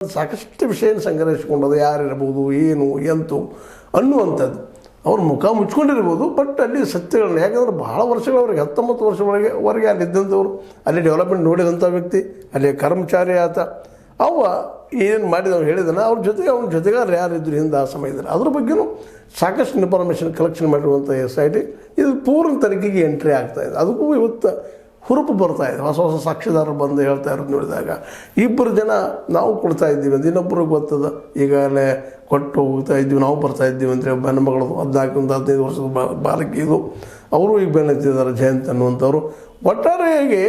ಸಾಕಷ್ಟು ವಿಷಯ ಸಂಗ್ರಹಿಸಿಕೊಂಡದು ಯಾರಿರ್ಬೋದು ಏನು ಎಂತು ಅನ್ನುವಂಥದ್ದು ಅವ್ರ ಮುಖ ಮುಚ್ಕೊಂಡಿರ್ಬೋದು. ಬಟ್ ಅಲ್ಲಿ ಸತ್ಯಗಳನ್ನ, ಯಾಕಂದ್ರೆ ಭಾಳ ವರ್ಷಗಳವರೆಗೆ 19 ವರ್ಷವರೆಗೆ ಅಲ್ಲಿದ್ದಂಥವ್ರು, ಅಲ್ಲಿ ಡೆವಲಪ್ಮೆಂಟ್ ನೋಡಿದಂಥ ವ್ಯಕ್ತಿ, ಅಲ್ಲಿ ಕರ್ಮಚಾರಿ ಆತ, ಅವ ಏನು ಮಾಡಿದವ ಹೇಳಿದಾನೆ, ಅವ್ರ ಜೊತೆಗೆ ಅವನ ಜೊತೆಗಾರ ಯಾರಿದ್ರು ಹಿಂದೆ ಆ ಸಮಯದಲ್ಲಿ ಅದ್ರ ಬಗ್ಗೆಯೂ ಸಾಕಷ್ಟು ಇನ್ಫಾರ್ಮೇಷನ್ ಕಲೆಕ್ಷನ್ ಮಾಡಿರುವಂಥ SIT ಇದು ಪೂರ್ಣ ತನಿಖೆಗೆ ಎಂಟ್ರಿ ಆಗ್ತಾಯಿದೆ. ಅದಕ್ಕೂ ಇವತ್ತು ಹುರುಪು ಬರ್ತಾಯಿದೆ. ಹೊಸ ಹೊಸ ಸಾಕ್ಷಿದಾರರು ಬಂದು ಹೇಳ್ತಾ ಇರೋದು ನೋಡಿದಾಗ ಇಬ್ಬರು ಜನ ನಾವು ಕೊಡ್ತಾ ಇದ್ದೀವಿ ಅಂತ ಇನ್ನೊಬ್ಬರಿಗೆ ಗೊತ್ತದ, ಈಗಾಗಲೇ ಕೊಟ್ಟು ಹೋಗ್ತಾ ಇದ್ದೀವಿ, ನಾವು ಬರ್ತಾ ಇದ್ದೀವಿ ಅಂದರೆ ನನ್ನ ಮಗಳು 14-15 ವರ್ಷದ ಬಾಲಕಿ ಇದು, ಅವರು ಈಗ ಬೆಳೆತಿದ್ದಾರೆ ಜಯಂತ್ ಅನ್ನುವಂಥವ್ರು. ಒಟ್ಟಾರೆಯಾಗಿ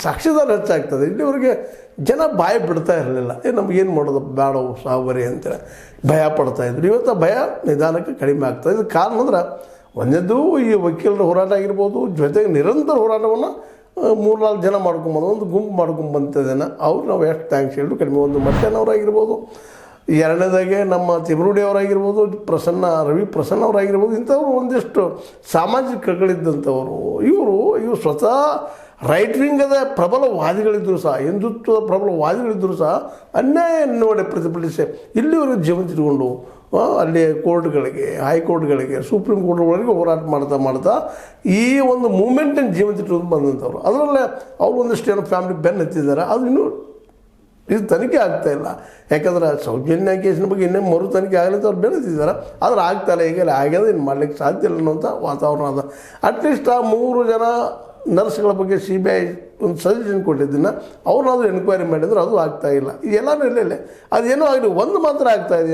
ಸಾಕ್ಷಿದಾರ ಹೆಚ್ಚಾಗ್ತದೆ. ಇಲ್ಲಿವರೆಗೆ ಜನ ಭಯ ಬಿಡ್ತಾ ಇರಲಿಲ್ಲ, ನಮಗೇನು ಮಾಡೋದು ಬೇಡವು ಸಾವರಿ ಅಂತೇಳಿ ಭಯ ಪಡ್ತಾಯಿದ್ರು. ಇವತ್ತು ಭಯ ನಿಧಾನಕ್ಕೆ ಕಡಿಮೆ ಆಗ್ತಾಯಿದೆ. ಕಾರಣ ಅಂದ್ರೆ ಒಂದನೇದು ಈ ವಕೀಲರ ಹೋರಾಟ ಆಗಿರ್ಬೋದು, ಜೊತೆಗೆ ನಿರಂತರ ಹೋರಾಟವನ್ನು 3-4 ಜನ ಮಾಡ್ಕೊಂಬೋದು, ಒಂದು ಗುಂಪು ಮಾಡ್ಕೊಂಬಂತಿದ್ದೇನೆ. ಅವ್ರು ನಾವು ಎಷ್ಟು ಥ್ಯಾಂಕ್ಸ್ ಹೇಳಿ ಕಡಿಮೆ. ಒಂದು ಮಟ್ಟನವರಾಗಿರ್ಬೋದು, ಎರಡನೇದಾಗೆ ನಮ್ಮ ತಿಬ್ರುಡಿ ಅವರಾಗಿರ್ಬೋದು, ರವಿ ಪ್ರಸನ್ನ ಅವರಾಗಿರ್ಬೋದು, ಇಂಥವ್ರು ಒಂದಿಷ್ಟು ಸಾಮಾಜಿಕಗಳಿದ್ದಂಥವರು. ಇವರು ಸ್ವತಃ ರೈಟ್ ವಿಂಗದ ಪ್ರಬಲವಾದಿಗಳಿದ್ದರೂ ಸಹ, ಹಿಂದುತ್ವದ ಪ್ರಬಲವಾದಿಗಳಿದ್ದರೂ ಸಹ ಅನ್ಯಾಯ ನೋಡಿ ಪ್ರತಿಭಟಿಸಿ ಇಲ್ಲಿವರೆಗೆ ಜೀವಂತಿಟ್ಕೊಂಡು ಅಲ್ಲಿ ಕೋರ್ಟ್ಗಳಿಗೆ, ಹೈಕೋರ್ಟ್ಗಳಿಗೆ, ಸುಪ್ರೀಂ ಕೋರ್ಟ್ಗಳಿಗೆ ಹೋರಾಟ ಮಾಡ್ತಾ ಈ ಒಂದು ಮೂಮೆಂಟನ್ನು ಜೀವಂತಿಟ್ಟು ಬಂದಂಥವ್ರು. ಅದರಲ್ಲೇ ಅವ್ರು ಒಂದಿಷ್ಟು ಏನೋ ಫ್ಯಾಮಿಲಿ ಬೆನ್ನು ಹತ್ತಿದ್ದಾರೆ. ಅದು ಇನ್ನೂ ಇದು ತನಿಖೆ ಆಗ್ತಾಯಿಲ್ಲ. ಯಾಕಂದ್ರೆ ಸೌಜನ್ಯ ಕೇಸಿನ ಬಗ್ಗೆ ಇನ್ನೇ ಮರು ತನಿಖೆ ಆಗಲಿ ಅಂತ ಅವ್ರು ಬೆಳೆದಿದ್ದಾರೆ. ಆದ್ರೆ ಆಗ್ತಾಯಿಲ್ಲ, ಈಗಲೇ ಆಗ್ಯದ, ಇನ್ನು ಮಾಡಲಿಕ್ಕೆ ಸಾಧ್ಯ ಇಲ್ಲ ಅನ್ನೋಂಥ ವಾತಾವರಣ ಅದ. ಅಟ್ಲೀಸ್ಟ್ ಆ 3 ಜನ ನರ್ಸ್ಗಳ ಬಗ್ಗೆ CBI ಒಂದು ಸಜೆಷನ್ ಕೊಟ್ಟಿದ್ದನ್ನು ಅವ್ರನ್ನಾದರೂ ಎನ್ಕ್ವೈರಿ ಮಾಡಿದ್ರು, ಅದು ಆಗ್ತಾಯಿಲ್ಲ. ಎಲ್ಲನೂ ಇಲ್ಲೇ ಅದೇನೋ ಆಗಲಿ, ಒಂದು ಮಾತ್ರ ಆಗ್ತಾಯಿದೆ.